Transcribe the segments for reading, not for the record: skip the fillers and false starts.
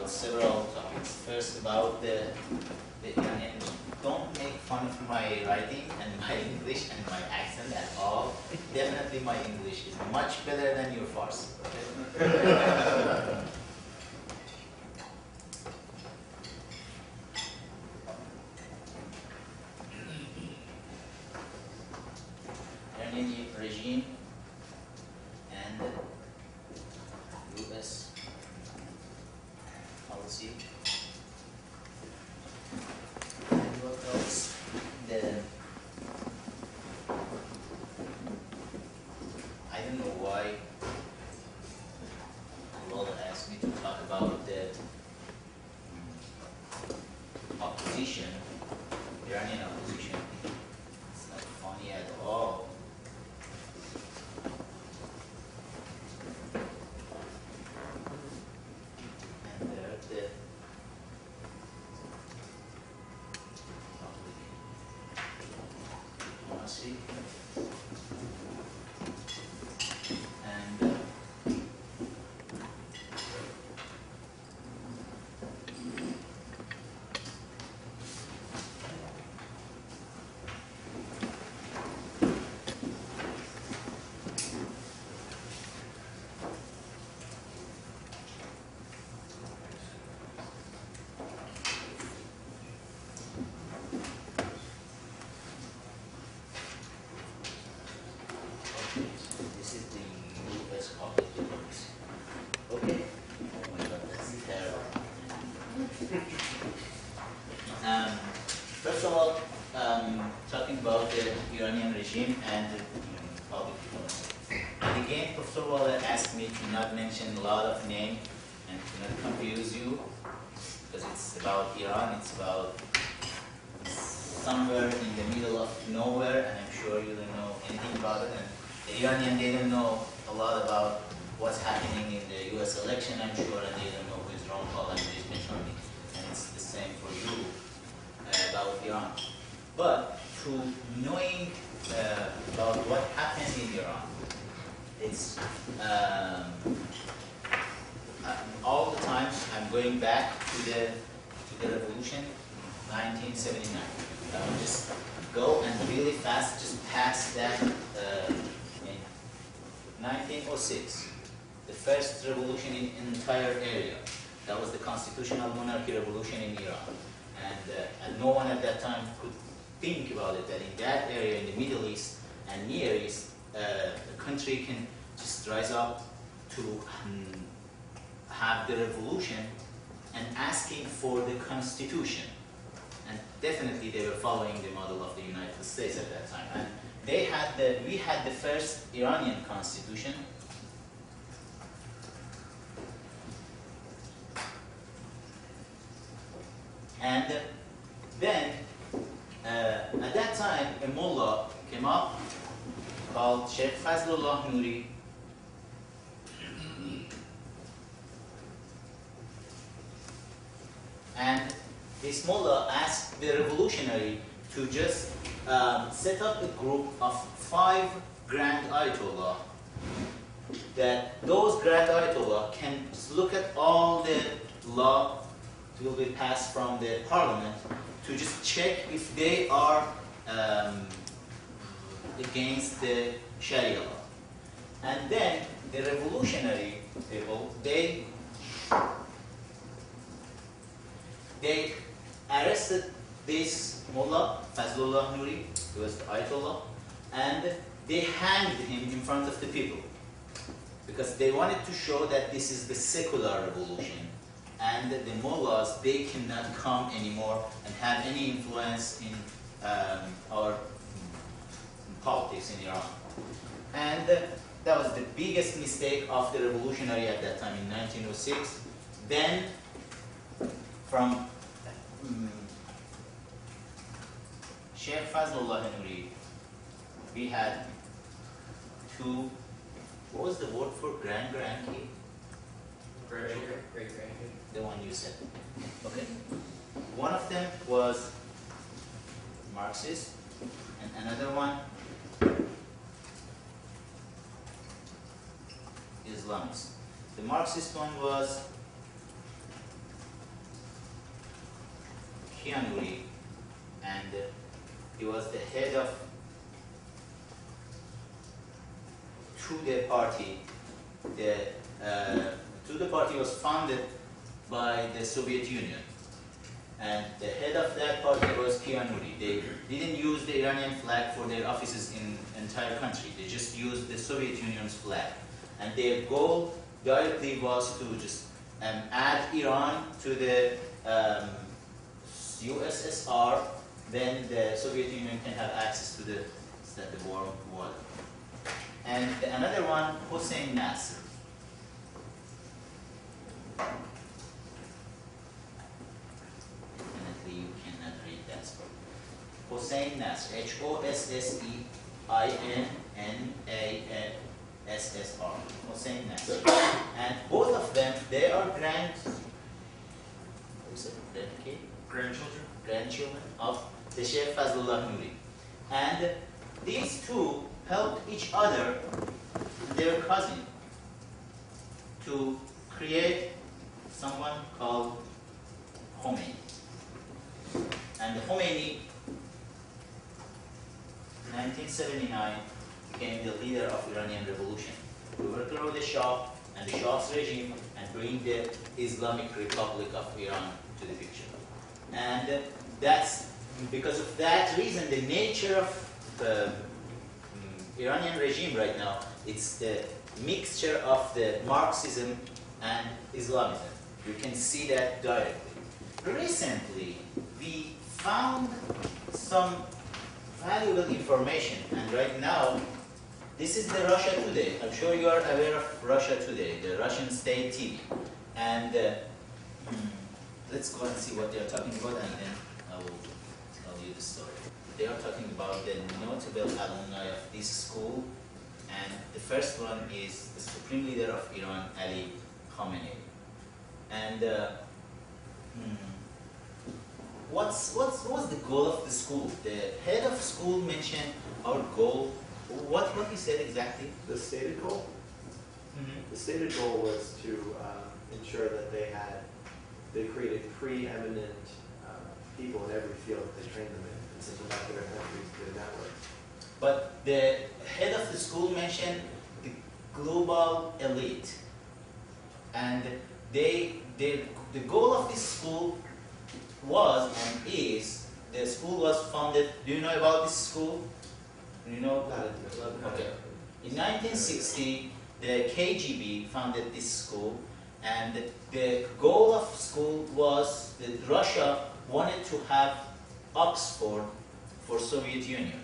about several topics. First, about the Iranian. Don't make fun of my writing and my English and my accent at all. Definitely my English is much better than your Farsi. Okay? Iranian regime and U.S. policy. And what else? I don't know why Lola asked me to talk about the opposition, Iranian opposition. It's not funny at all. And the diplomacy and this is the U.S. public diplomacy. Okay. Oh my God, that's terrible. First of all, talking about the Iranian regime and the public diplomacy. And again, Professor Waller asked me to not mention a lot of names and to not confuse you, because it's about Iran, it's about somewhere in the middle of nowhere, and I'm sure you don't know anything about it. And the Iranian, they don't know a lot about what's happening in the U.S. election, I'm sure, and they don't know who is Ron Paul and who is Mitt Romney. And it's the same for you about Iran. But to knowing about what happened in Iran, it's all the times I'm going back to the revolution, 1979. I will just go and really fast, just pass that in 1906, the first revolution in entire area. That was the constitutional monarchy revolution in Iran. And no one at that time could think about it, that in that area, in the Middle East and Near East, a country can just rise up to have the revolution and asking for the constitution. And definitely they were following the model of the United States at that time. And we had the first Iranian constitution. And then, at that time, a mullah came up called Sheikh Fazlullah Nouri. And this mullah asked the revolutionary to just set up a group of 5 Grand Ayatollah, that those Grand Ayatollah can look at all the law will be passed from the parliament to just check if they are against the Sharia law. And then the revolutionary people, they arrested this mullah, Fazlullah Nouri, who was the Ayatollah, and they hanged him in front of the people because they wanted to show that this is the secular revolution and the mullahs, they cannot come anymore and have any influence in our politics in Iran. And that was the biggest mistake of the revolutionary at that time in 1906. Then from Sheikh Fazlullah Nouri, we had 2, what was the word for grandkid? Great-grandkid. The one you said. Okay. One of them was Marxist, and another one Islamist. The Marxist one was Kianuri, and he was the head of Tudeh party. The Tudeh party was founded by the Soviet Union, and the head of that party was Kianuri. They didn't use the Iranian flag for their offices in the entire country. They just used the Soviet Union's flag, and their goal directly was to just add Iran to the USSR. Then the Soviet Union can have access to the warm water. And another one, Hossein Nasr. Definitely you cannot read that spell. Hossein Nasr, Hosseinnassr. Hossein Nasr. And both of them, they are grandchildren of the Sheikh Fazlullah Nuri. And these two helped each other, their cousin, to create someone called Khomeini. And Khomeini, 1979, became the leader of Iranian Revolution to overthrow the Shah and the Shah's regime and bring the Islamic Republic of Iran to the picture. And that's because of that reason, the nature of the Iranian regime right now, it's the mixture of the Marxism and Islamism. You can see that directly. Recently, we found some valuable information, and right now, this is the Russia Today. I'm sure you are aware of Russia Today, the Russian state TV. And let's go and see what they are talking about, and then I will tell you the story. They are talking about the notable alumni of this school, and the first one is the supreme leader of Iran, Ali Khamenei. And what's the goal of the school? The head of school mentioned our goal. What he said exactly? The stated goal? Mm-hmm. The stated goal was to ensure that they created preeminent people in every field that they trained them in and sent them back to their countries to the network. But the head of the school mentioned the global elite, and the goal of this school was and is, the school was founded. Do you know about this school? Do you know? Okay. In 1960, the KGB founded this school, and the goal of school was that Russia wanted to have Oxford for Soviet Union.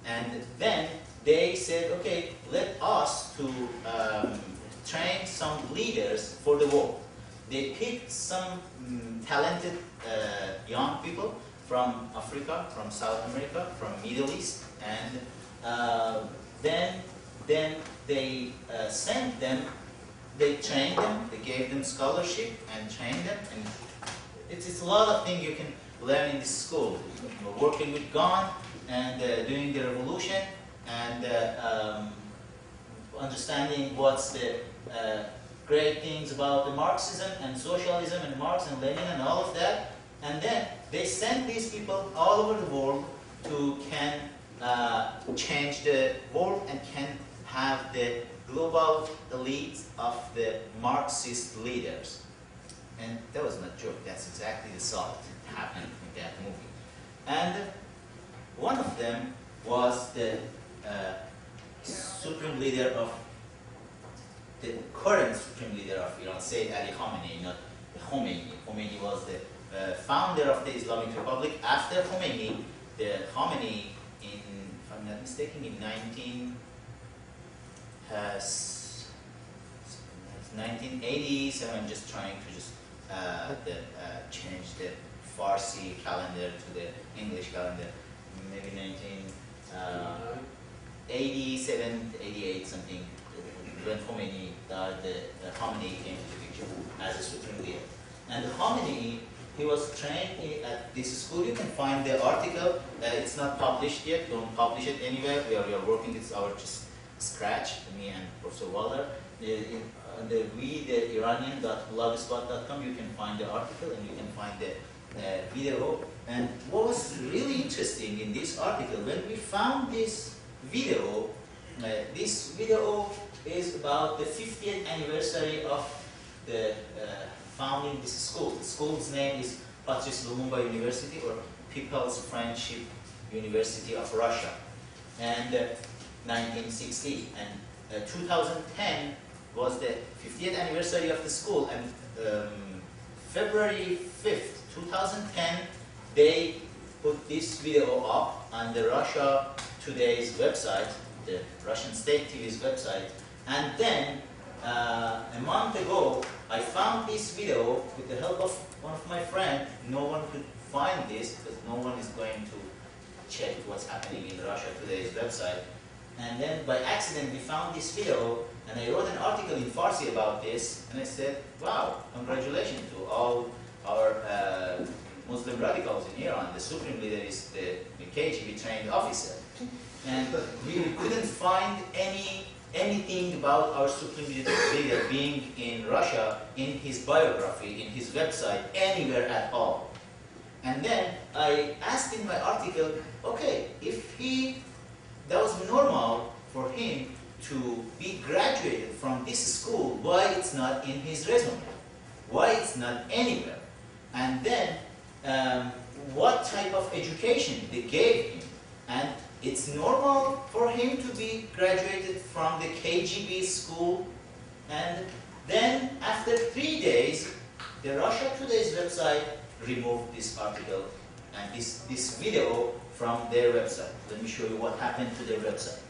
And then they said, okay, let us to train some leaders for the war. They picked some talented young people from Africa, from South America, from Middle East, and then they sent them, they trained them, they gave them scholarship and trained them, and it's a lot of things you can learn in this school. Working with gun and doing the revolution and understanding what's the great things about the Marxism and socialism and Marx and Lenin and all of that. And then they sent these people all over the world to can change the world and can have the global elite of the Marxist leaders. And that was not a joke, that's exactly the thought that happened in that movie. And one of them was the supreme leader of, the current supreme leader of Iran, Sayyid Ali Khamenei, not Khomeini. Khomeini was the founder of the Islamic Republic. After Khomeini, the Khamenei, if I'm not mistaken, in 1987, I'm just trying to just change the Farsi calendar to the English calendar, maybe 1987, 88, something. When Khomeini died, the Khamenei came to the picture as a supreme leader. And the Khamenei, he was trained at this school. You can find the article. It's not published yet. Don't publish it anywhere. We are working. It's our just scratch, me and Professor Waller. On the Iranian.blogspot.com, you can find the article and you can find the video. And what was really interesting in this article, when we found this video is about the 50th anniversary of the founding this school. The school's name is Patrice Lumumba University, or People's Friendship University of Russia, and 1960. And 2010 was the 50th anniversary of the school, and February 5th, 2010, they put this video up on the Russia Today's website, the Russian State TV's website. And then a month ago, I found this video with the help of one of my friends. No one could find this because no one is going to check what's happening in Russia Today's website. And then by accident, we found this video, and I wrote an article in Farsi about this, and I said, wow, congratulations to all our Muslim radicals in Iran. The supreme leader is the KGB trained officer. And we couldn't find anything about our supreme leader being in Russia in his biography, in his website, anywhere at all. And then I asked in my article, okay, if that was normal for him to be graduated from this school, why it's not in his resume? Why it's not anywhere? And then what type of education they gave him? And it's normal for him to be graduated from the KGB school. And then after 3 days, the Russia Today's website removed this article and this video from their website. Let me show you what happened to their website.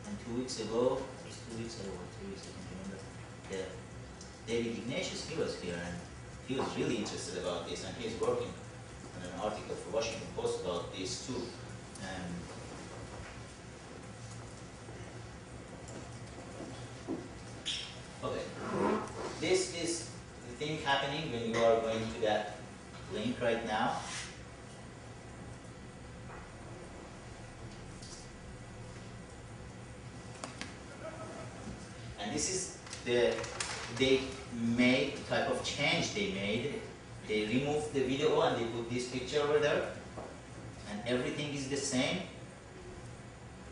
And 2 weeks ago, I can't remember, David Ignatius, he was here, and he was really interested about this, and he's working on an article for Washington Post about this too. Okay, this is the thing happening when you are going to that link right now. And this is the type of change they made. They removed the video and they put this picture over there, and everything is the same.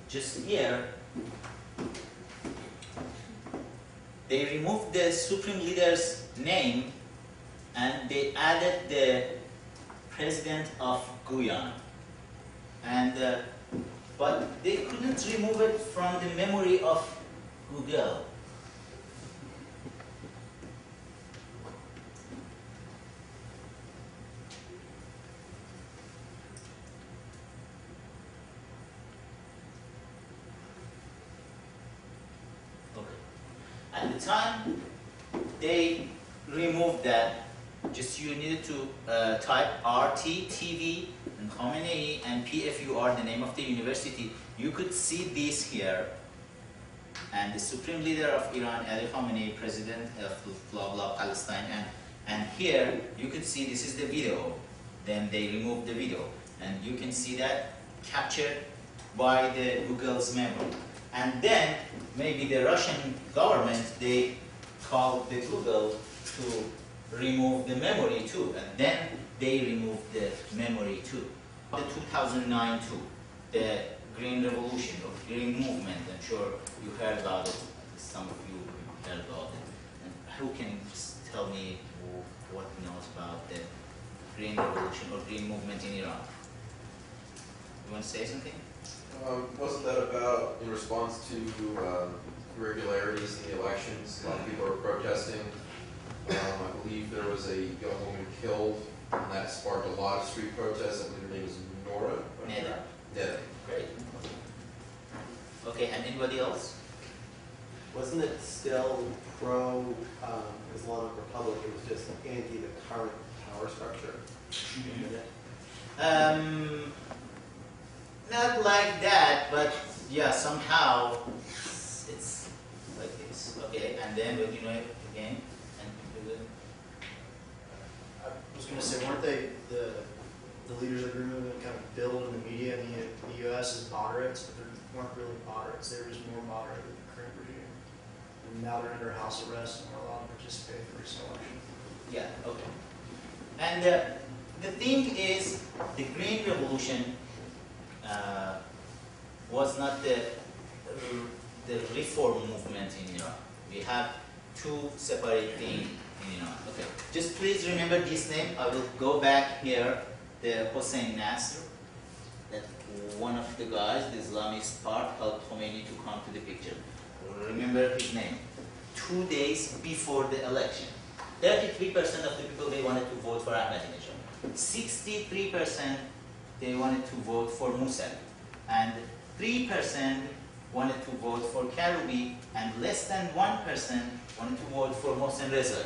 Just here, they removed the supreme leader's name and they added the president of Guyana. And but they couldn't remove it from the memory of Google. At the time they removed that, just you needed to type RT, TV, and Khomeini, and PFUR, the name of the university. You could see this here. And the supreme leader of Iran, Ali Khamenei, president of blah blah Palestine. And here you could see this is the video. Then they removed the video. And you can see that captured by the Google's memory. And then maybe the Russian government, they called the Google to remove the memory too. And then they removed the memory too. The 2009 too, the Green Revolution or Green Movement, I'm sure you heard about it. Some of you heard about it. And who can just tell me what knows about the Green Revolution or Green Movement in Iran? You want to say something? Wasn't that about in response to irregularities in the elections? A lot of people were protesting. I believe there was a young woman killed, and that sparked a lot of street protests. I believe her name is Nora. Neda. Neda. Great. Okay, and anybody else? Wasn't it still pro-Islamic Republic? It was just anti the current power structure. Not like that, but yeah, somehow it's like this. Okay, and then what do you know again? And I was going to say, weren't they the leaders of the movement kind of billed in the media in the U.S. as moderates, but they weren't really moderates. They were just more moderate than the current regime. and now they're under house arrest and are allowed to participate in the recent election. Yeah, okay. And the thing is, the Green Revolution was not the reform movement in Iran. We have two separate things in Iran. Okay, just please remember this name. I will go back here, the Hossein Nasr, that one of the guys, the Islamist part, helped Khomeini to come to the picture. Remember his name. 2 days before the election, 33% of the people, they wanted to vote for Ahmadinejad. 63% they wanted to vote for Mousavi. And 3% wanted to vote for Karoubi, and less than 1% wanted to vote for Mohsen Rezai.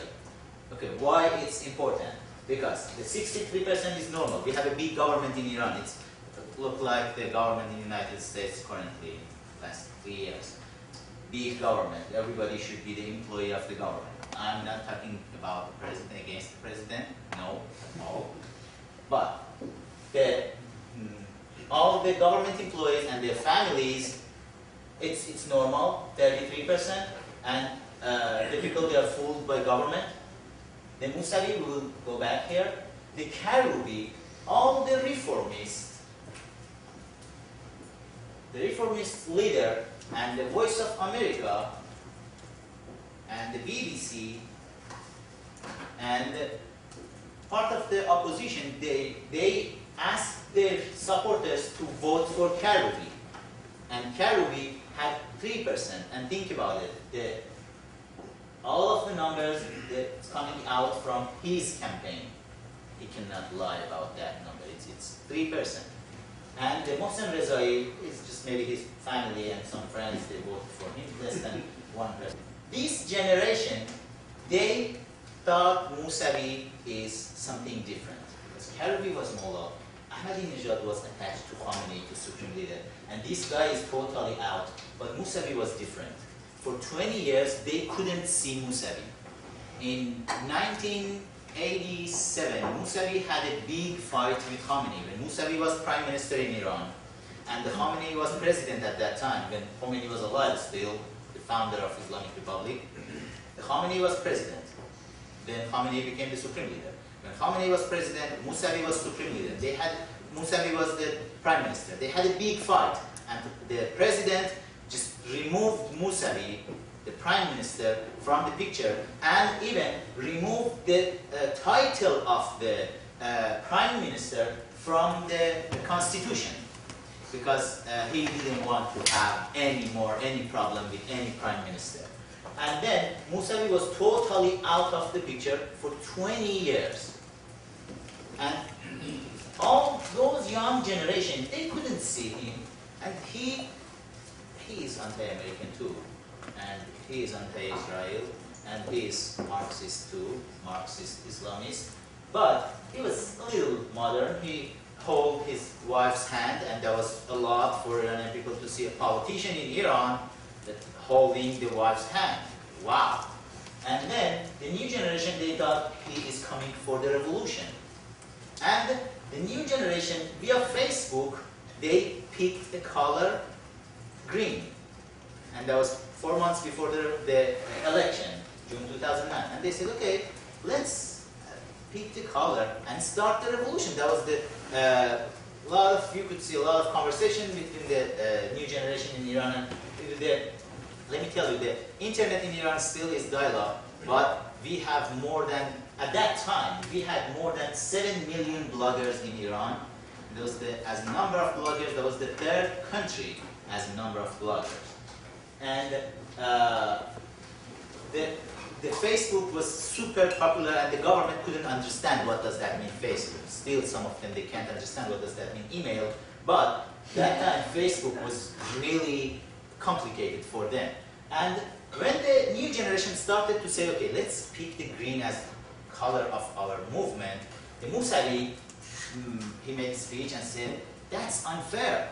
Okay, why it's important? Because the 63% is normal. We have a big government in Iran. It looks like the government in the United States currently, last 3 years. Big government. Everybody should be the employee of the government. I'm not talking about the president against the president. No, no. But all the government employees and their families, it's normal, 33%, and the people, they are fooled by government. The Mousavi will go back here. The Karoubi, all the reformist leader and the Voice of America and the BBC and part of the opposition, they asked their supporters to vote for Karoubi. And Karoubi had 3%. And think about it, all of the numbers that's coming out from his campaign, he cannot lie about that number. It's 3%. And the Mohsen Rezai is just maybe his family and some friends, they voted for him, less than 1%. This generation, they thought Mousavi is something different. Because Karoubi was Mullah, Ahmadinejad was attached to Khomeini, to supreme leader, and this guy is totally out. But Mousavi was different. For 20 years, they couldn't see Mousavi. In 1987, Mousavi had a big fight with Khomeini when Mousavi was prime minister in Iran, and the Khomeini was president at that time, when Khomeini was alive still, the founder of Islamic Republic. The Khomeini was president. Then Khomeini became the supreme leader. When Khomeini was president, Mousavi was supreme leader. Mousavi was the prime minister. They had a big fight, and the president just removed Mousavi, the prime minister, from the picture, and even removed the title of the prime minister from the constitution, because he didn't want to have any problem with any prime minister. And then Mousavi was totally out of the picture for 20 years. And all those young generation, they couldn't see him. And he is anti-American too. And he is anti-Israel. And he is Marxist too, Marxist Islamist. But he was a little modern. He held his wife's hand, and that was a lot for Iranian people to see a politician in Iran that holding the wife's hand. Wow. And then the new generation, they thought he is coming for the revolution. And the new generation, via Facebook, they picked the color green. And that was 4 months before the election, June 2009. And they said, okay, let's pick the color and start the revolution. That was you could see a lot of conversation between the new generation in Iran and let me tell you, the internet in Iran still is dial-up, but we have more than, at that time, we had more than 7 million bloggers in Iran. As a number of bloggers, that was the third country as a number of bloggers. And the Facebook was super popular, and the government couldn't understand what does that mean, Facebook. Still, some of them, they can't understand what does that mean, email. But that time, Facebook was really complicated for them. And when the new generation started to say, okay, let's pick the green as color of our movement, the Mousavi, he made a speech and said, that's unfair.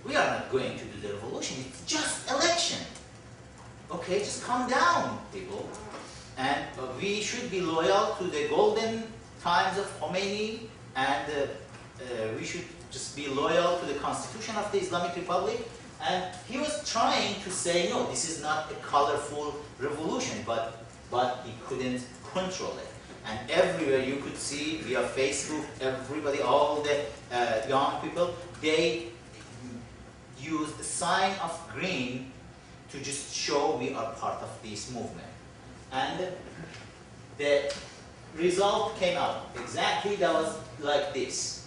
We are not going to do the revolution, it's just election. Okay, just calm down, people. And we should be loyal to the golden times of Khomeini, and we should just be loyal to the constitution of the Islamic Republic. And he was trying to say, no, this is not a colorful revolution, but he couldn't control it. And everywhere you could see via Facebook, everybody, all the young people, they used the sign of green to just show we are part of this movement. And the result came out exactly that was like this.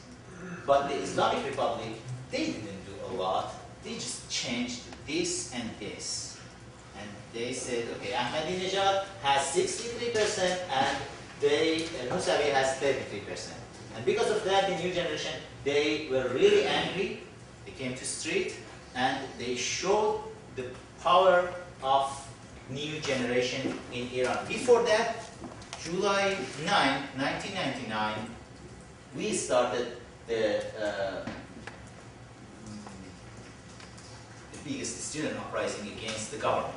But the Islamic Republic, they didn't do a lot. They just changed this and this. And they said, okay, Ahmadinejad has 63% and Musavi has 33%. And because of that, the new generation, they were really angry. They came to street and they showed the power of new generation in Iran. Before that, July 9, 1999, we started the biggest student uprising against the government.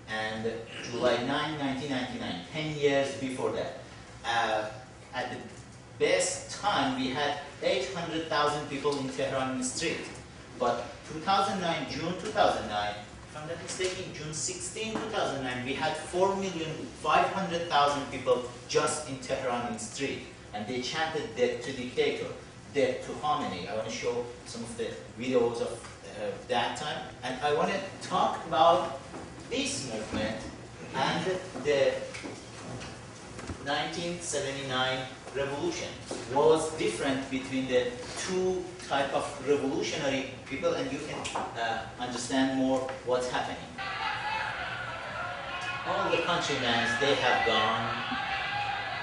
And July 9, 1999, 10 years before that, at the best time, we had 800,000 people in Tehran in the street. But 2009, June 2009, if I'm not mistaken, June 16, 2009, we had 4,500,000 people just in Tehran in the street. And they chanted death to dictator, death to Khomeini. I want to show some of the videos of that time. And I want to talk about this movement and the 1979 revolution. What was different between the two type of revolutionary people, and you can understand more what's happening. All the countrymen, they have gone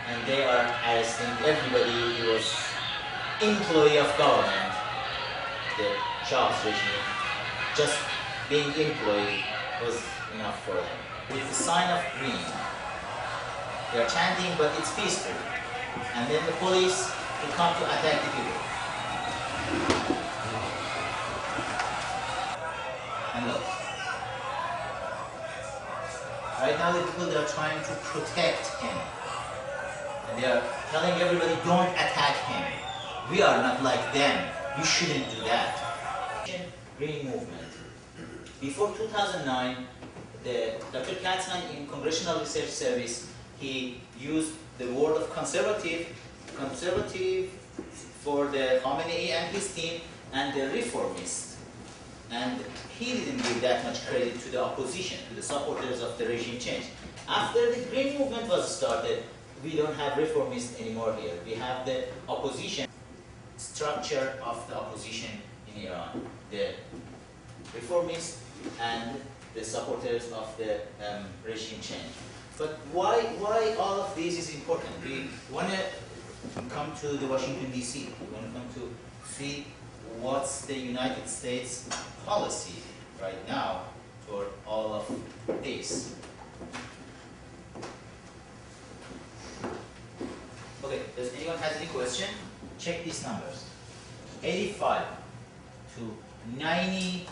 and they are arresting everybody who was employee of government, the Shah's regime. Just being employee was enough for them. With the sign of green, they are chanting, but it's peaceful. And then the police will come to attack the people. And look. Right now the people, they are trying to protect him. And they are telling everybody, don't attack him. We are not like them. You shouldn't do that. Green movement. Before 2009, Dr. Katzman in Congressional Research Service, he used the word of conservative for the Khomeini and his team, and the reformist. And he didn't give that much credit to the opposition, to the supporters of the regime change. After the Green movement was started, we don't have reformists anymore here. We have the opposition structure of the opposition in Iran. The reformists and the supporters of the regime change. But why all of this is important? We want to come to the Washington, D.C. We want to come to see what's the United States policy right now for all of this. Okay, does anyone have any question? Check these numbers. 85 to 90%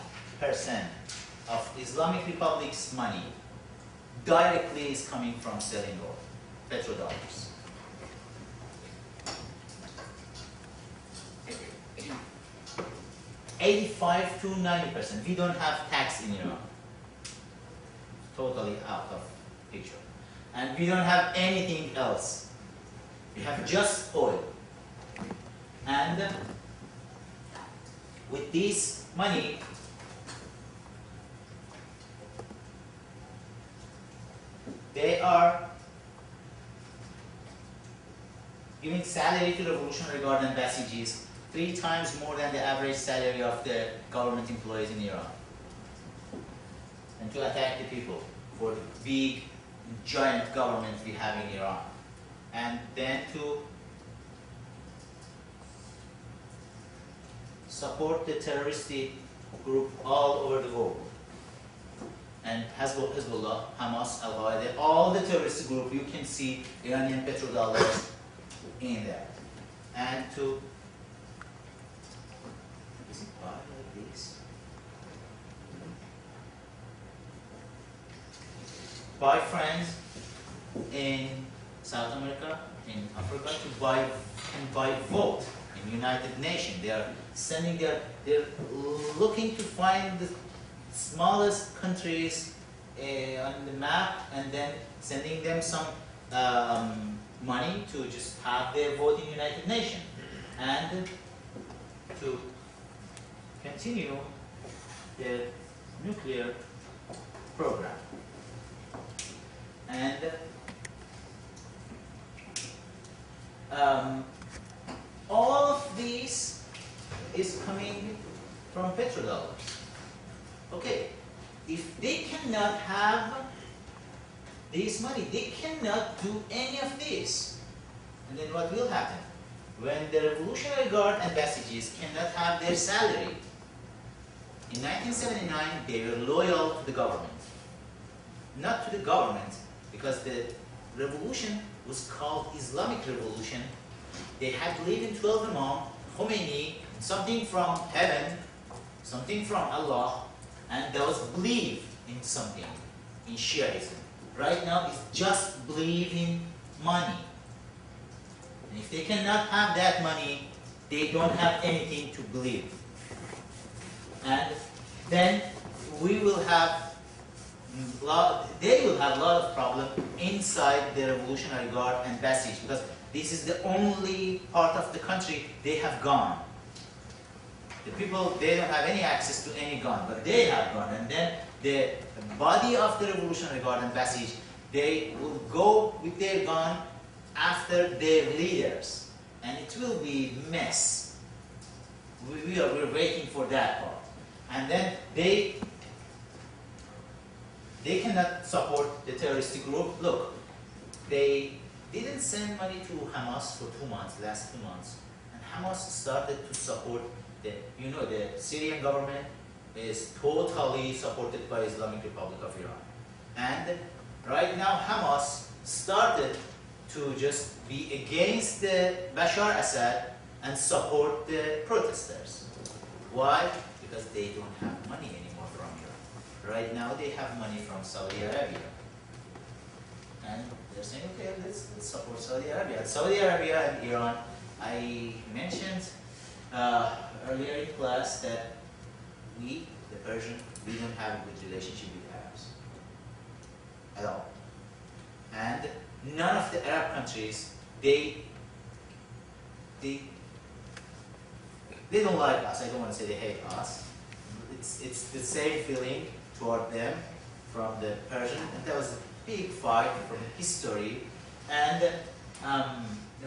of Islamic Republic's money directly is coming from selling oil, petrodollars. $85 to 90%. We don't have tax in Iran. Totally out of picture. And we don't have anything else. We have just oil. And with this money, they are giving salary to Revolutionary Guard and Basijis 3 times more than the average salary of the government employees in Iran. And to attack the people for the big, giant government we have in Iran. And then to support the terroristic group all over the world. And Hezbollah, Hamas, Al-Qaeda, all the terrorist group, you can see Iranian petrodollars in there. And to, is it buy like this? Buy friends in South America, in Africa, to buy vote in United Nations. They are sending they're looking to find the smallest countries on the map and then sending them some money to just have their vote in United Nations and to continue their nuclear program. And all of these is coming from petrodollars. Okay, if they cannot have this money, they cannot do any of this. And then what will happen? When the Revolutionary Guard ambassadors cannot have their salary, in 1979 they were loyal to the government. Not to the government, because the revolution was called Islamic Revolution. They had believed in 12 Imam, Khomeini, something from heaven, something from Allah, and those believe in something, in Shiaism. Right now it's just believe in money. And if they cannot have that money, they don't have anything to believe. And then we will have they will have a lot of problems inside the Revolutionary Guard and Basij, because this is the only part of the country they have gone. The people, they don't have any access to any gun, but they have gun. And then the body of the Revolutionary Guard and Basij, they will go with their gun after their leaders. And it will be mess. We're waiting for that part. And then they cannot support the terrorist group. Look, they didn't send money to Hamas for 2 months, last 2 months. And Hamas started to support the Syrian government is totally supported by Islamic Republic of Iran. And right now Hamas started to just be against the Bashar Assad and support the protesters. Why? Because they don't have money anymore from Iran. Right now they have money from Saudi Arabia. And they're saying, okay, let's support Saudi Arabia. Saudi Arabia and Iran, I mentioned earlier in class that we, the Persian, we don't have a good relationship with Arabs at all. And none of the Arab countries, they don't like us. I don't want to say they hate us. It's the same feeling toward them from the Persian, and there was a big fight from history. And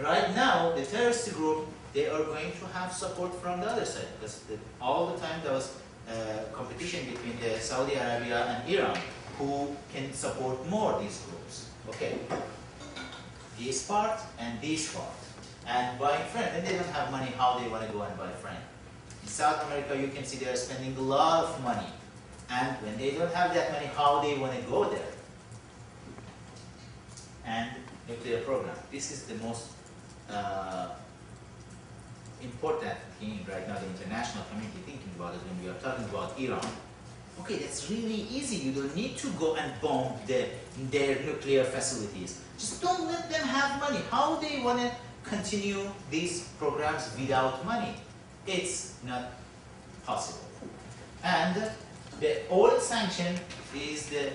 right now, the terrorist group, they are going to have support from the other side, because all the time there was competition between the Saudi Arabia and Iran, who can support more these groups. Okay, this part and this part. And buying friend, and they don't have money, how they want to go and buy friend. In South America, you can see they are spending a lot of money. And when they don't have that money, how they want to go there? And nuclear program. This is the most important thing right now the international community thinking about it when we are talking about Iran. Okay, that's really easy. You don't need to go and bomb their nuclear facilities. Just don't let them have money. How they want to continue these programs without money? It's not possible. And the oil sanction is the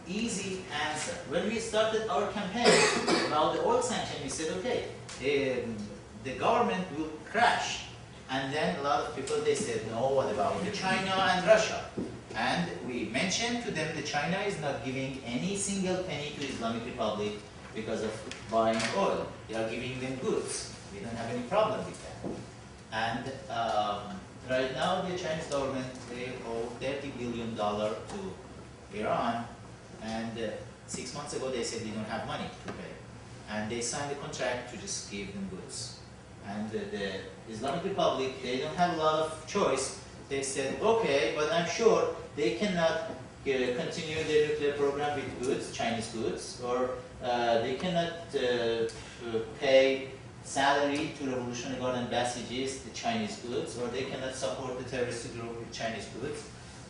easy answer. When we started our campaign about the oil sanction, we said, okay, the government will crash. And then a lot of people, they said, no, what about the China and Russia? And we mentioned to them that China is not giving any single penny to Islamic Republic because of buying oil. They are giving them goods. We don't have any problem with that. And right now, the Chinese government, they owe $30 billion to Iran. And 6 months ago, they said they don't have money to pay. And they signed a contract to just give them goods. And the Islamic Republic, they don't have a lot of choice. They said, okay, but I'm sure they cannot continue their nuclear program with goods, Chinese goods, or they cannot pay salary to Revolutionary Guard ambassadors, the Chinese goods, or they cannot support the terrorist group with Chinese goods.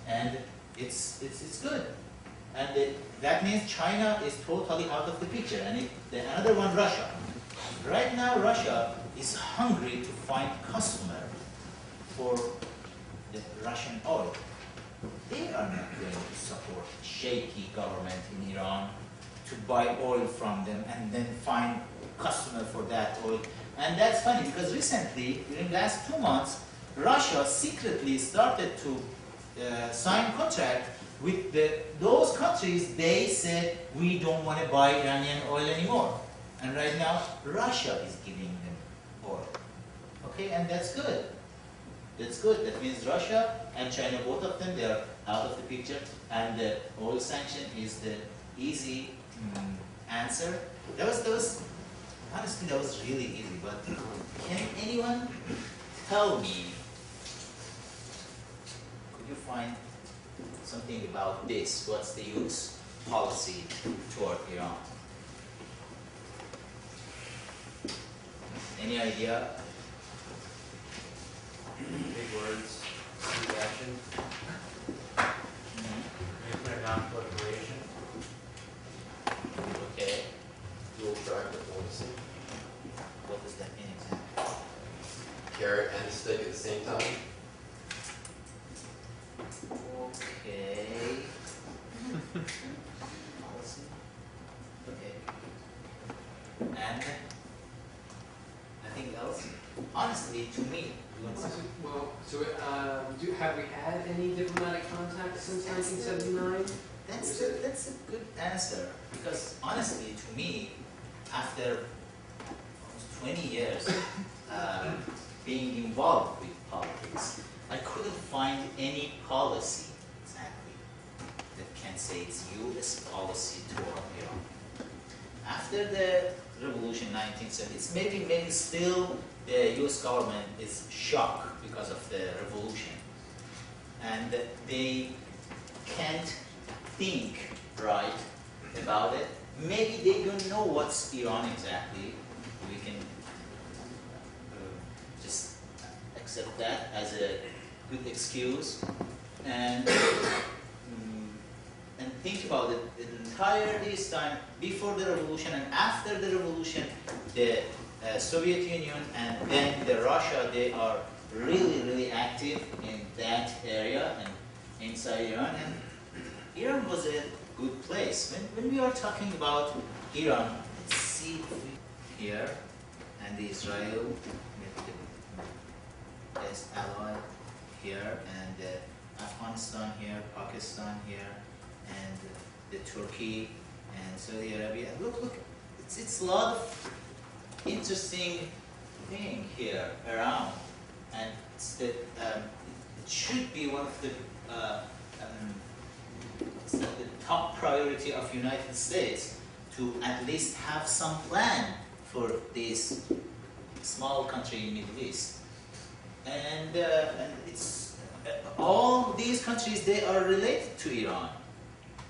And it's good. And that means China is totally out of the picture. And another one, Russia. Right now, Russia, is hungry to find customer for the Russian oil. They are not going to support shaky government in Iran to buy oil from them and then find customer for that oil. And that's funny because recently, during the last 2 months, Russia secretly started to sign contract with those countries. They said, we don't want to buy Iranian oil anymore. And right now, Russia is giving them oil. Okay, and that's good. That's good. That means Russia and China, both of them, they are out of the picture. And the oil sanction is the easy answer. Honestly, that was really easy. But can anyone tell me, could you find something about this? What's the U.S. policy toward Iran? Any idea? Big words, big action, nuclear non-proliferation. Okay. Dual track diplomacy. What does that mean exactly? Carrot and stick at the same time. Okay. Policy. Okay. And nothing else? Honestly, to me, Have we had any diplomatic contacts since 1979? that's a good answer because honestly, to me, after almost 20 years being involved with politics, I couldn't find any policy exactly that can say it's U.S. policy toward Iran. After the revolution, 1970, it's maybe still the U.S. government is shocked because of the revolution, and they can't think right about it. Maybe they don't know what's Iran exactly. We can just accept that as a good excuse and think about it. The entire this time, before the revolution and after the revolution, the Soviet Union and then the Russia, they are really active in that area and inside Iran. And Iran was a good place. When we are talking about Iran, let's see here, and Israel, the best ally here, and Afghanistan here, Pakistan here, and the Turkey and Saudi Arabia. Look, it's a lot of interesting thing here around, and it should be one of the top priority of United States to at least have some plan for this small country in Middle East. And it's all these countries, they are related to Iran.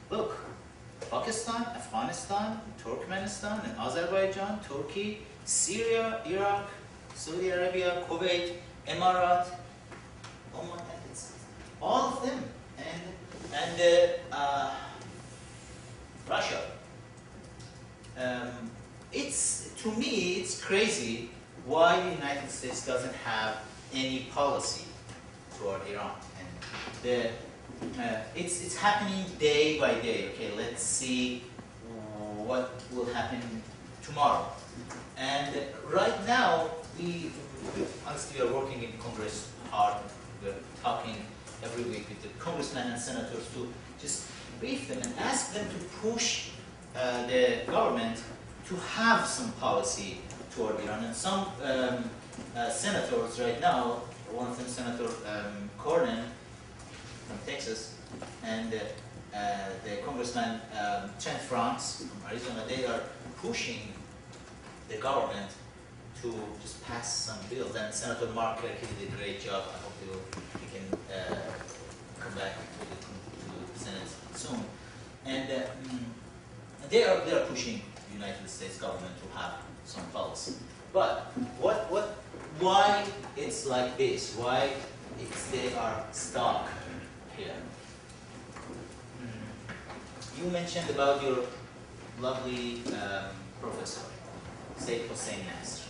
Look, Pakistan, Afghanistan, Turkmenistan, and Azerbaijan, Turkey, Syria, Iraq, Saudi Arabia, Kuwait, Emirat, Oman, all of them, and Russia. To me, it's crazy why the United States doesn't have any policy toward Iran. And it's happening day by day. Okay, let's see what will happen tomorrow. And right now, honestly, we are working in Congress hard. We're talking every week with the congressmen and senators to just brief them and ask them to push the government to have some policy toward Iran. And some senators right now, one of them, Senator Cornyn from Texas, and the Congressman Trent Franks from Arizona, they are pushing the government to just pass some bills. And Senator Mark Kerr, he did a great job. I hope he can come back to the Senate soon. And they are pushing the United States government to have some policy. But why it's like this? Why they are stuck here? You mentioned about your lovely professor, Said Hossein Nasr.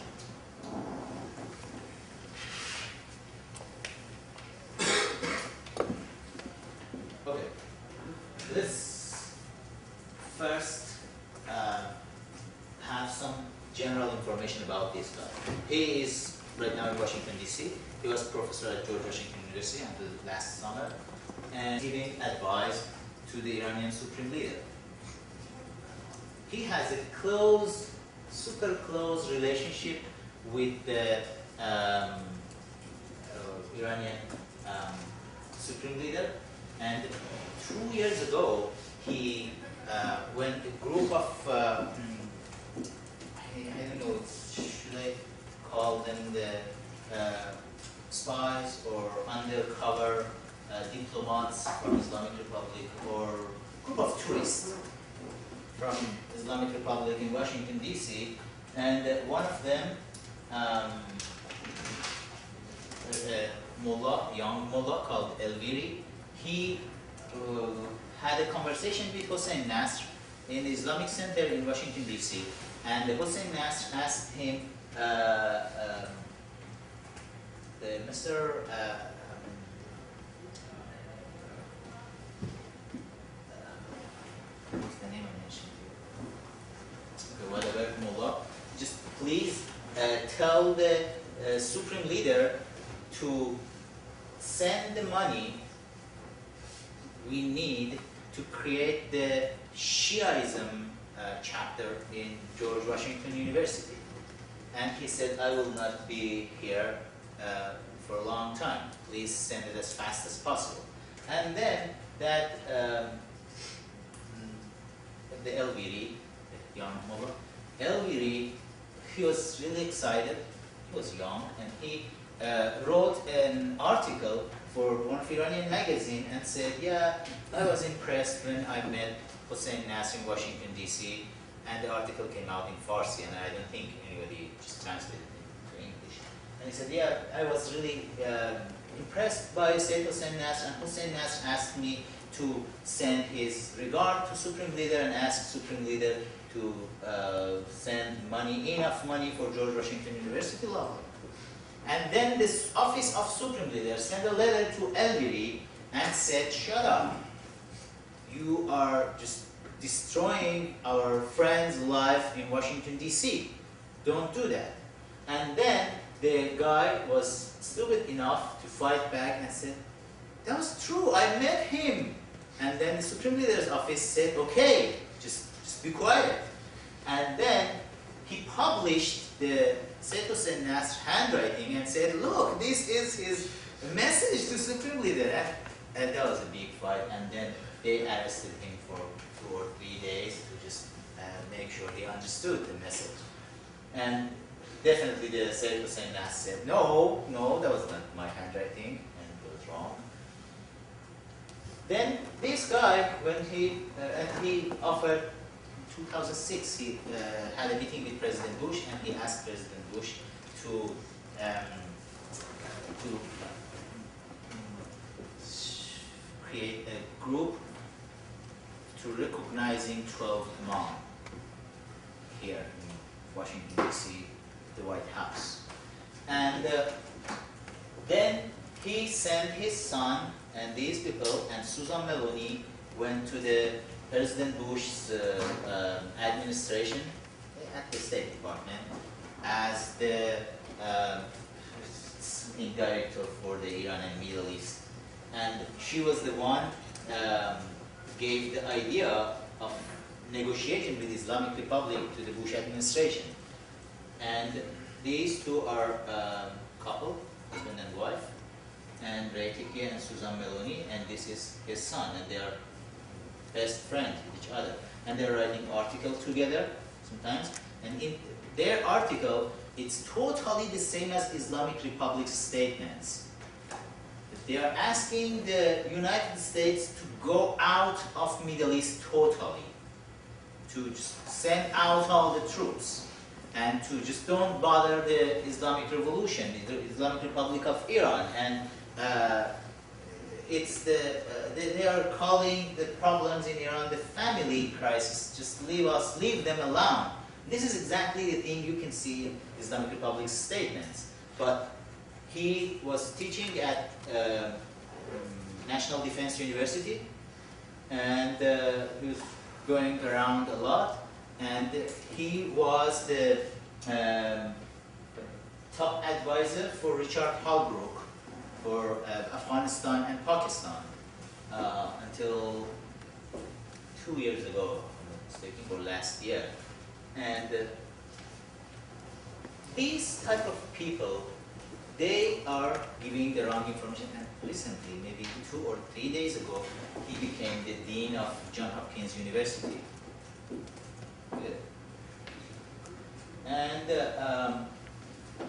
have some general information about this guy. He is right now in Washington, D.C. He was professor at George Washington University until last summer, and giving advice to the Iranian supreme leader. He has a close, super close relationship with the Iranian supreme leader, and 2 years ago, he when a group of I don't know, should I call them the spies or undercover diplomats from Islamic Republic, or group of tourists from Islamic Republic in Washington, D.C., and one of them, young mullah called Elviri, he had a conversation with Hossein Nasr in the Islamic Center in Washington, D.C., and Hossein Nasr asked him, Mr. What's the name I mentioned here? Okay, whatever, mullah, just please tell the supreme leader to send the money we need to create the Shiaism chapter in George Washington University. And he said, I will not be here for a long time. Please send it as fast as possible. And then that the Elviri, the young mullah, Elviri, he was really excited. He was young, and he wrote an article for one of Iranian magazine and said, yeah, I was impressed when I met Hossein Nasr in Washington, D.C., and the article came out in Farsi, and I don't think anybody just translated it to English. And he said, yeah, I was really impressed by Sayyid Hossein Nasr, and Hossein Nasr asked me to send his regard to Supreme Leader and ask Supreme Leader to send money, enough money for George Washington University Law. And then this office of Supreme Leader sent a letter to Elviri and said, shut up. You are just destroying our friend's life in Washington, D.C. Don't do that. And then the guy was stupid enough to fight back and said, that was true, I met him. And then the Supreme Leader's office said, okay, just be quiet. And then he published the Sayyid Hossein Nasr handwriting and said, look, this is his message to Supreme Leader. And that was a big fight. And then they arrested him for 2 or 3 days to just make sure he understood the message. And definitely the Sayyid Hossein Nasr said, no, that was not my handwriting, and it was wrong. Then this guy, when he offered, in 2006, he had a meeting with President Bush, and he asked President Bush to create a group to recognizing 12 Imam here in Washington, D.C., the White House. And then he sent his son and these people, and Susan Meloni went to the President Bush's administration at the State Department as the director for the Iran and Middle East. And she was the one gave the idea of negotiating with the Islamic Republic to the Bush administration. And these two are couple, husband and wife, and Raytiki and Susan Meloni, and this is his son, and they are best friends with each other. And they're writing articles together sometimes, and in their article, it's totally the same as Islamic Republic's statements. They are asking the United States to go out of Middle East totally, to just send out all the troops, and to just don't bother the Islamic Revolution, the Islamic Republic of Iran. And it's they are calling the problems in Iran the family crisis. Just leave them alone. This is exactly the thing you can see in Islamic Republic's statements. But he was teaching at National Defense University, and he was going around a lot. and he was the top advisor for Richard Holbrooke for Afghanistan and Pakistan until 2 years ago, if I'm not mistaken, or last year. And these type of people, they are giving the wrong information. And recently, maybe 2 or 3 days ago, he became the dean of Johns Hopkins University. Good. And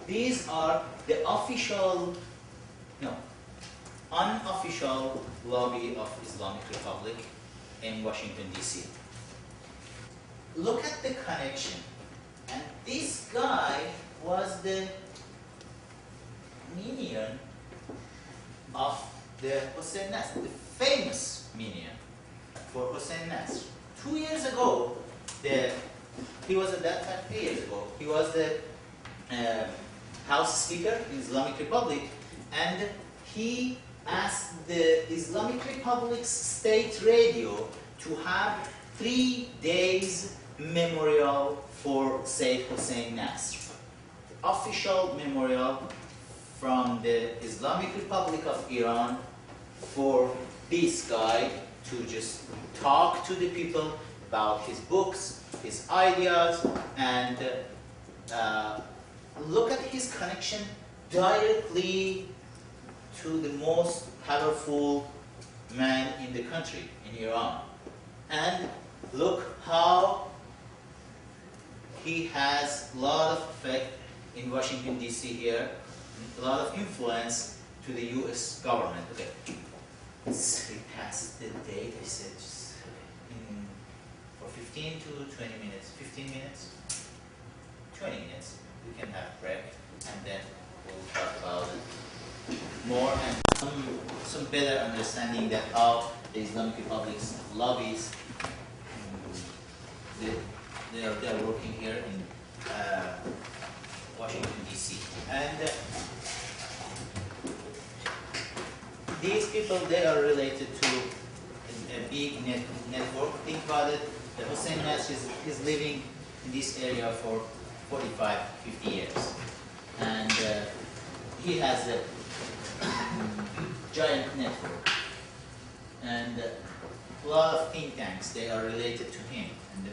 these are the unofficial lobby of Islamic Republic in Washington, D.C. Look at the connection. And this guy was the minion of the Hussein Nasr, the famous minion for Hussein Nasr. 2 years ago, he was at that time, 3 years ago, he was the House Speaker in Islamic Republic, and he asked the Islamic Republic's state radio to have 3 days memorial for Sayyid Hussein Nasr. Official memorial from the Islamic Republic of Iran for this guy to just talk to the people about his books, his ideas, and look at his connection directly to the most powerful man in the country, in Iran. And look how he has a lot of effect in Washington, D.C. here, a lot of influence to the U.S. government. Okay, let's repass the date. I said just for 15 to 20 minutes. 15 minutes? 20 minutes. We can have break, and then we'll talk about it more and some better understanding that how the Islamic Republic's lobbies they are working here in Washington, D.C. And these people, they are related to a big network. Think about it. The Hussein Nasr is living in this area for 45, 50 years. And he has a giant network. And a lot of think tanks, they are related to him. And the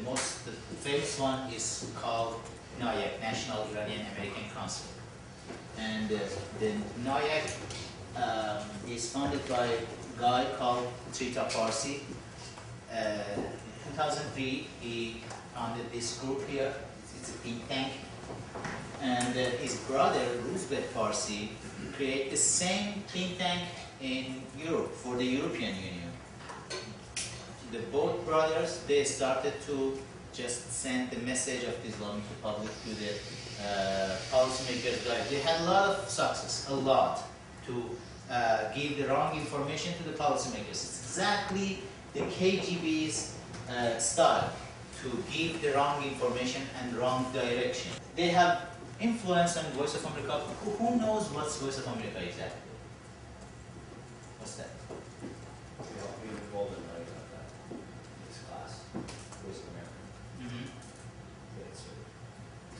famous one is called NIAC, National Iranian American Council. And the NIAC is founded by a guy called Trita Parsi. In 2003, he founded this group here. It's a think tank. And his brother, Roosevelt Parsi, created the same think tank in Europe, for the European Union. The both brothers, they started to just send the message of the Islamic Republic to the policymakers. They had a lot of success, a lot, to give the wrong information to the policymakers. It's exactly the KGB's style, to give the wrong information and wrong direction. They have influence on Voice of America. Who knows what's Voice of America exactly? What's that? We were involved in this class, Voice of America. Mm-hmm. It's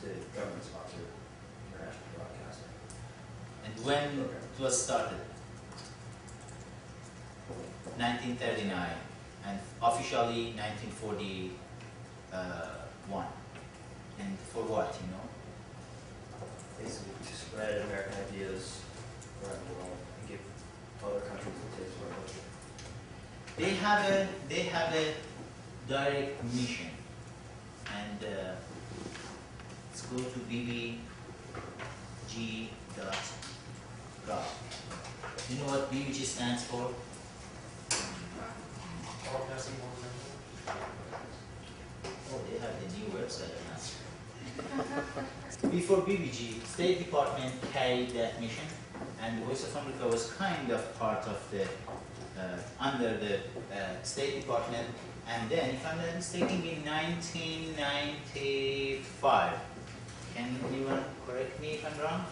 a government-sponsored international broadcasting. And when it was started? 1939, and officially 1941. And for what, you know? Basically, to spread American ideas around the world and give other countries a taste for it. They have a direct mission, and let's go to bbg.gov. You know what BBG stands for? Broadcasting Organization. Oh, they have the new website now. Before BBG, State Department carried that mission, and the Voice of America was kind of part of the, under the State Department. And then, if I'm not mistaken, in 1995, can anyone correct me if I'm wrong?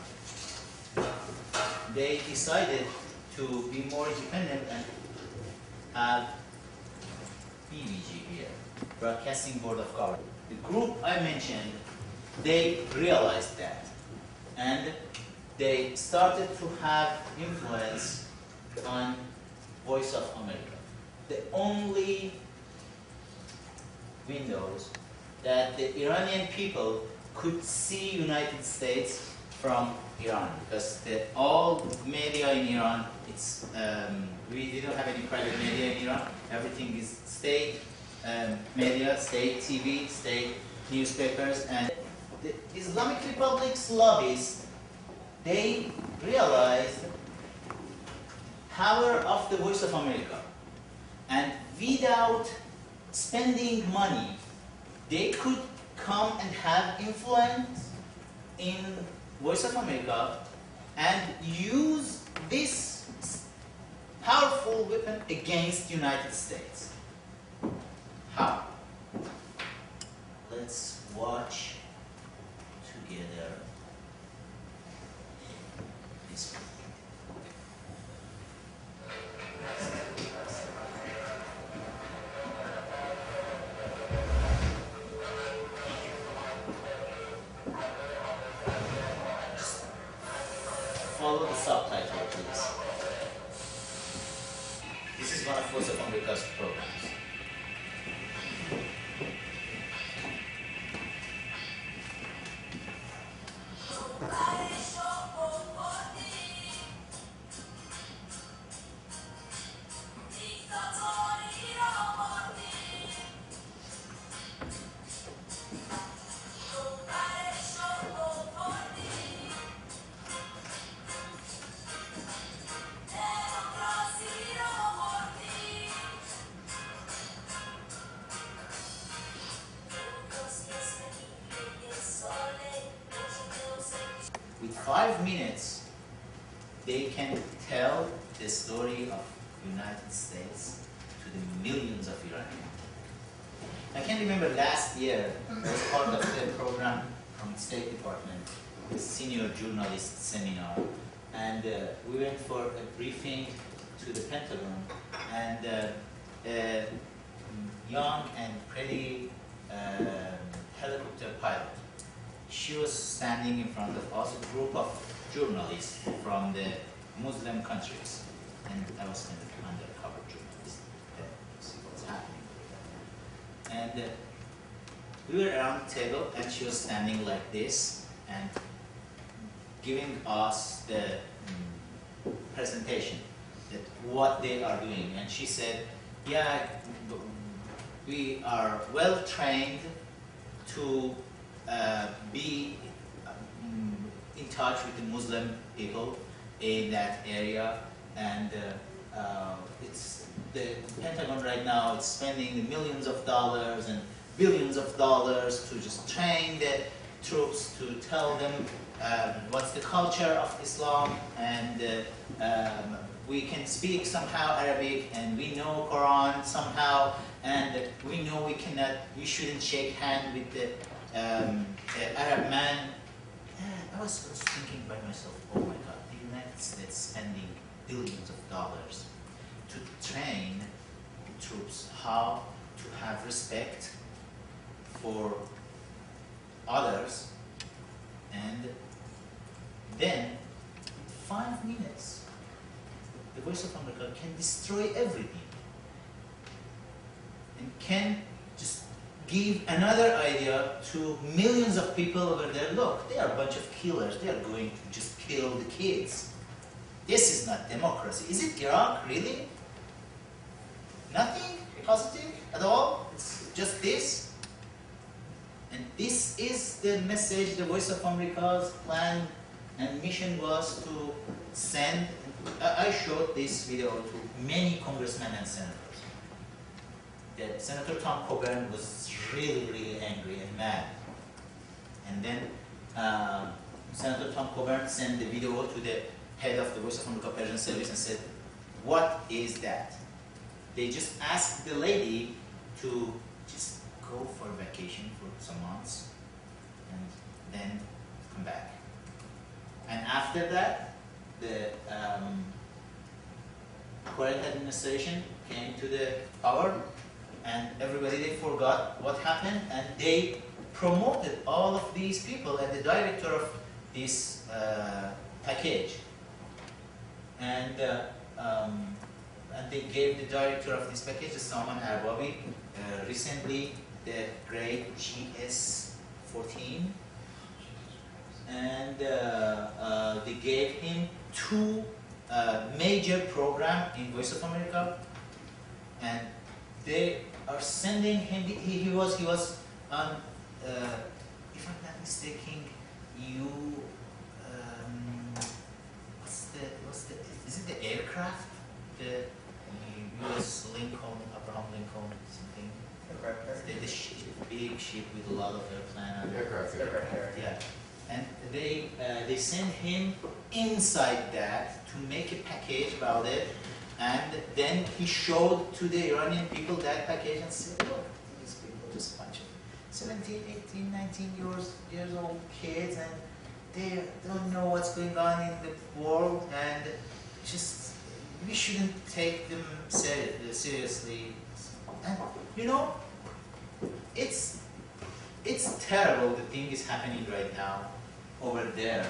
They decided to be more independent and have BBG here, Broadcasting Board of Government. the group I mentioned, they realized that. And they started to have influence on Voice of America. The only windows that the Iranian people could see United States from Iran, because all media in Iran, it's we didn't have any private media in Iran. Everything is state media, state TV, state newspapers, and the Islamic Republic's lobbyists, they realized power of the Voice of America, and without spending money, they could come and have influence in Voice of America and use this powerful weapon against the United States. How? Let's watch together this one. Follow the subtitle, please. This is one of Voice of America's programs. With 5 minutes, they can tell the story of United States to the millions of Iranians. I can remember last year, I was part of the program from the State Department, the senior journalist seminar, and we went for a briefing to the Pentagon, and a young and pretty helicopter pilot, she was standing in front of us, a group of journalists from the Muslim countries, and I was kind of undercover journalist to see what's happening. And we were around the table, and she was standing like this and giving us the presentation, that what they are doing. And she said, yeah, we are well trained to be in touch with the Muslim people in that area, and it's the Pentagon right now is spending the millions of dollars and billions of dollars to just train the troops, to tell them what's the culture of Islam, and we can speak somehow Arabic, and we know Quran somehow, and we know we shouldn't shake hand with the Arab man. I was thinking by myself, oh my God, the United States spending billions of dollars to train the troops how to have respect for others, and then 5 minutes, the Voice of America can destroy everything and can just give another idea to millions of people over there. Look, they are a bunch of killers. They are going to just kill the kids. This is not democracy. Is it Iraq, really? Nothing positive at all? It's just this? And this is the message the Voice of America's plan and mission was to send. I showed this video to many congressmen and senators. That Senator Tom Coburn was really, really angry and mad. And then Senator Tom Coburn sent the video to the head of the Voice of America Persian Service and said, what is that? They just asked the lady to just go for vacation for some months and then come back. And after that, the current administration came to the power, and everybody, they forgot what happened, and they promoted all of these people as the director of this package. And they gave the director of this package to someone, Arbabi, recently the grade GS14, and they gave him 2 major programs in Voice of America, and they are sending him. He was on, if I'm not mistaken, is it the aircraft? The U.S. Lincoln, Abraham Lincoln, something. The ship, big ship with a lot of airplane on it. Aircraft carrier. Yeah, and they sent him inside that to make a package about it, and then he showed to the Iranian people that package and said, look, these people just a bunch of 17, 18, 19 years old kids, and they don't know what's going on in the world, and just we shouldn't take them seriously. And you know, it's terrible the thing is happening right now over there.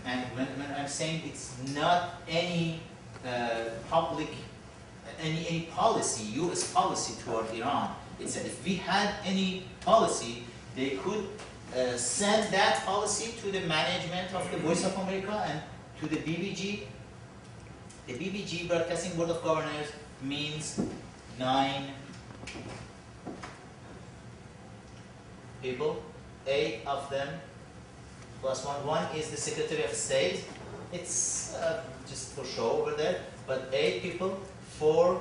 And when I'm saying it's not any public, any policy, U.S. policy toward Iran, it's that if we had any policy, they could send that policy to the management of the Voice of America and to the BBG. The BBG, Broadcasting Board of Governors, means 9 people, 8 of them plus 1. 1 is the Secretary of State. It's just for show over there, but 8 people, 4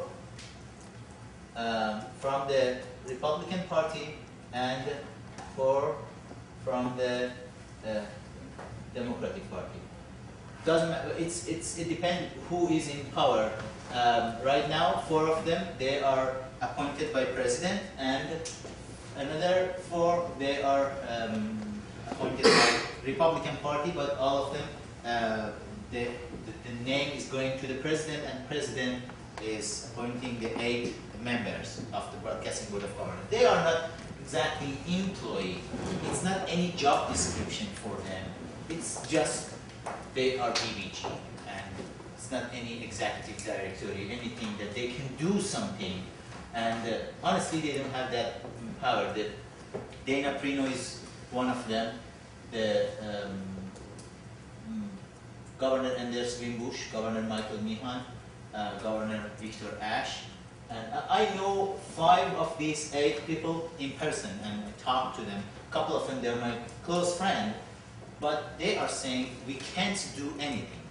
from the Republican Party and 4 from the Democratic Party. Doesn't matter. It depends who is in power. Right now, 4 of them, they are appointed by president, and another 4 they are appointed by Republican Party. But all of them, the name is going to the president, and president is appointing the 8 members of the Broadcasting Board of Governors. They are not exactly employee. It's not any job description for them. It's just they are BBG, and it's not any executive directory, anything that they can do something. And honestly, they don't have that power. Dana Prino is one of them. The Governor Anders Wimbush, Governor Michael Meehan, Governor Victor Ash. And I know 5 of these 8 people in person, and I talk to them. A couple of them, they're my close friend, but they are saying we can't do anything.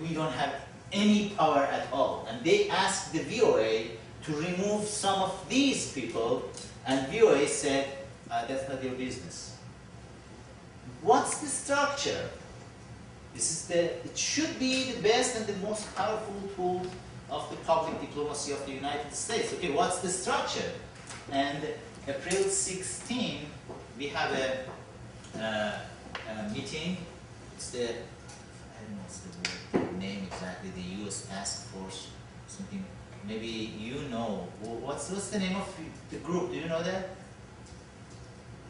We don't have any power at all. And they asked the VOA to remove some of these people, and VOA said, that's not your business. What's the structure? It should be the best and the most powerful tool of the public diplomacy of the United States. Okay, what's the structure? And April 16, we have a meeting. It's the, I don't know what's the name exactly, the U.S. Task Force, something. Maybe you know. What's the name of the group? Do you know that?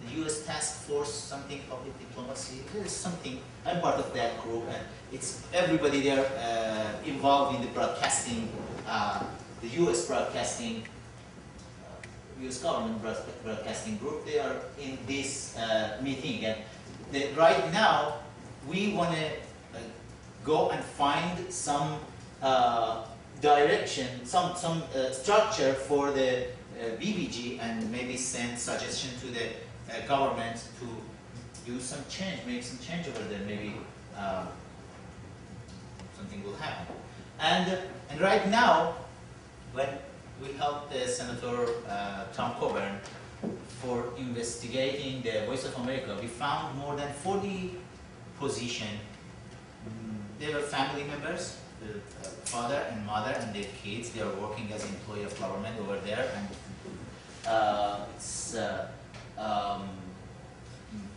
The U.S. Task Force, something, public diplomacy. There's something. I'm part of that group, and it's everybody there involved in the broadcasting, the U.S. broadcasting, U.S. government broadcasting group. They are in this meeting, and right now we want to go and find some direction, some structure for the BBG, and maybe send suggestion to the government to do some change, make some change over there. Maybe something will happen. And right now, when we helped Senator Tom Coburn for investigating the Voice of America, we found more than 40 positions. They were family members, the father and mother and their kids. They are working as employee of government over there, and it's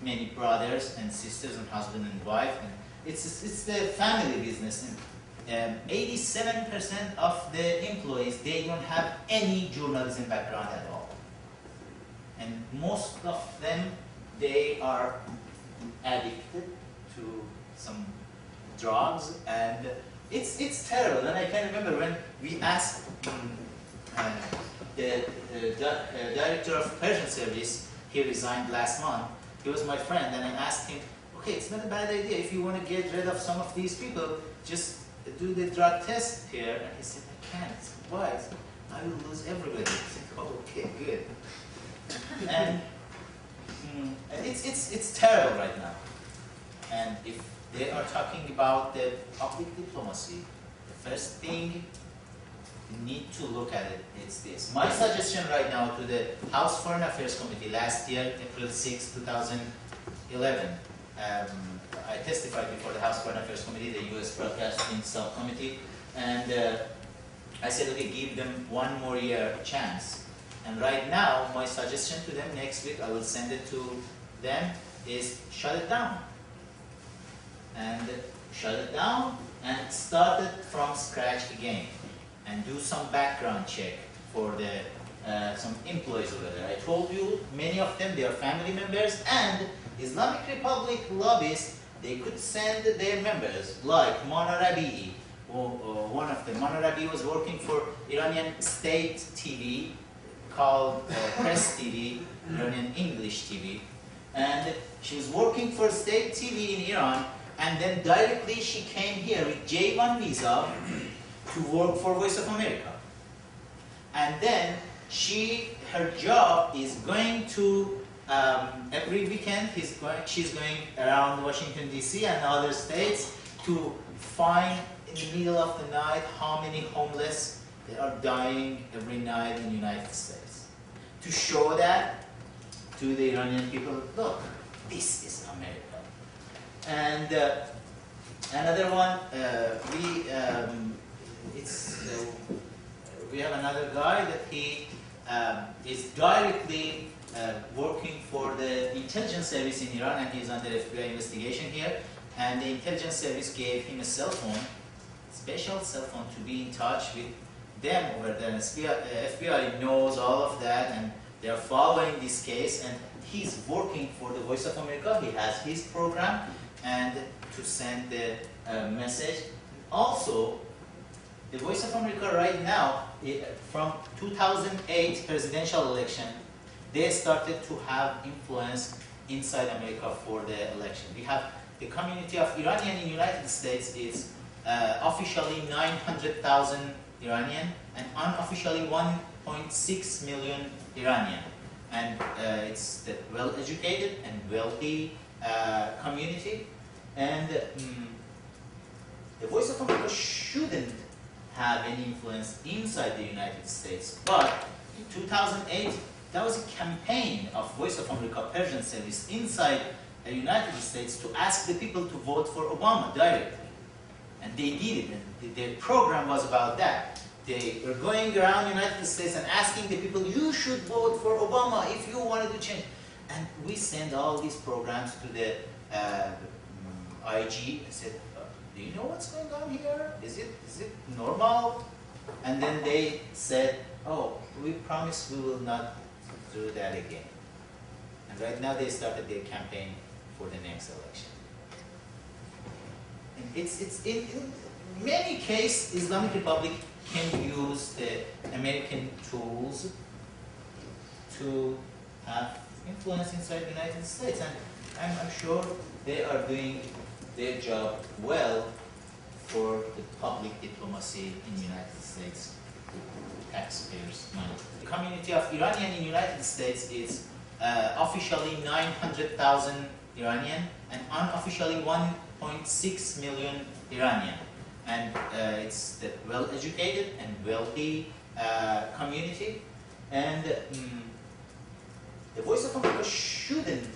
many brothers and sisters and husband and wife, and it's the family business. And 87% of the employees, they don't have any journalism background at all. And most of them, they are addicted to some drugs, and it's terrible. And I can remember when we asked the director of Persian service, he resigned last month. He was my friend, and I asked him, okay, it's not a bad idea if you want to get rid of some of these people, just do the drug test here. And he said, I can't. Why? I said, I will lose everybody. I said, oh, okay, good. And it's terrible right now. And if they are talking about the public diplomacy, the first thing you need to look at it is this. My suggestion right now to the House Foreign Affairs Committee last year, April 6, 2011, I testified before the House Foreign Affairs Committee, the U.S. Broadcasting Subcommittee, and I said, okay, give them one more year chance. And right now, my suggestion to them next week, I will send it to them, is shut it down. And shut it down and start it from scratch again. And do some background check for the some employees over there. I told you, many of them, they are family members, and Islamic Republic lobbyists, they could send their members, like Mana Rabi'i, one of them. Mana Rabi'i was working for Iranian state TV called Press TV, Iranian English TV, and she was working for state TV in Iran, and then directly she came here with J1 visa to work for Voice of America. And then her job is going to, every weekend, she's going around Washington, D.C. and other states to find in the middle of the night how many homeless they are dying every night in the United States. To show that to the Iranian people, look, this is America. And another one, we have another guy that he is directly working for the intelligence service in Iran, and he's under FBI investigation here. And the intelligence service gave him a cell phone, special cell phone, to be in touch with them over there. And FBI knows all of that, and they are following this case. And he's working for the Voice of America. He has his program, and to send the message. Also, the Voice of America right now, from 2008 presidential election, they started to have influence inside America for the election. We have the community of Iranian in the United States is officially 900,000 Iranian and unofficially 1.6 million Iranian. And it's the well-educated and wealthy community. And the Voice of America shouldn't have any influence inside the United States. But in 2008, there was a campaign of Voice of America Persian service inside the United States to ask the people to vote for Obama directly. And they did it, and their program was about that. They were going around the United States and asking the people, you should vote for Obama if you wanted to change. And we send all these programs to the IG and said, do you know what's going on here? Is it normal? And then they said, oh, we promise we will not do that again. And right now they started their campaign for the next election. And it's in many cases, Islamic Republic can use the American tools to have influence inside the United States. And I'm sure they are doing their job well for the public diplomacy in the United States, taxpayers' money. The community of Iranian in the United States is officially 900,000 Iranian and unofficially 1.6 million Iranian. And it's the well-educated and wealthy community. And the Voice of America shouldn't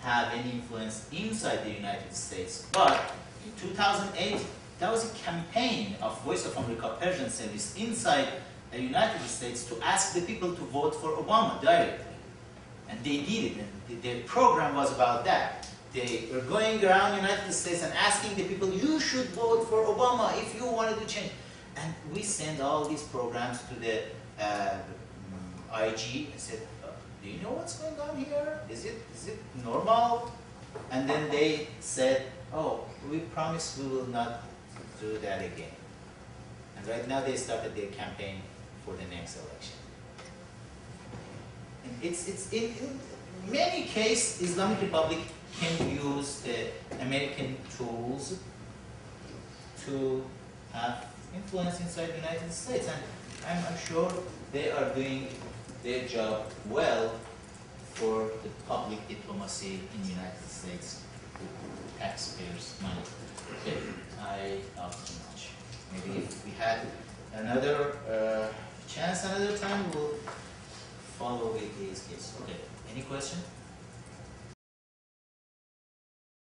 have any influence inside the United States. But in 2008, there was a campaign of Voice of America Persian service inside the United States to ask the people to vote for Obama directly. And they did it, and their program was about that. they were going around United States and asking the people, you should vote for Obama if you wanted to change. And we send all these programs to the IG and said, do you know what's going on here? Is it normal? And then they said, oh, we promise we will not do that again. And right now they started their campaign for the next election. And it's in many cases, Islamic Republic can use the American tools to have influence inside the United States. And I'm sure they are doing their job well for the public diplomacy in the United States, taxpayers' money. Okay, I talked too much. Maybe if we had another chance another time, we'll follow with these cases. Okay, any question?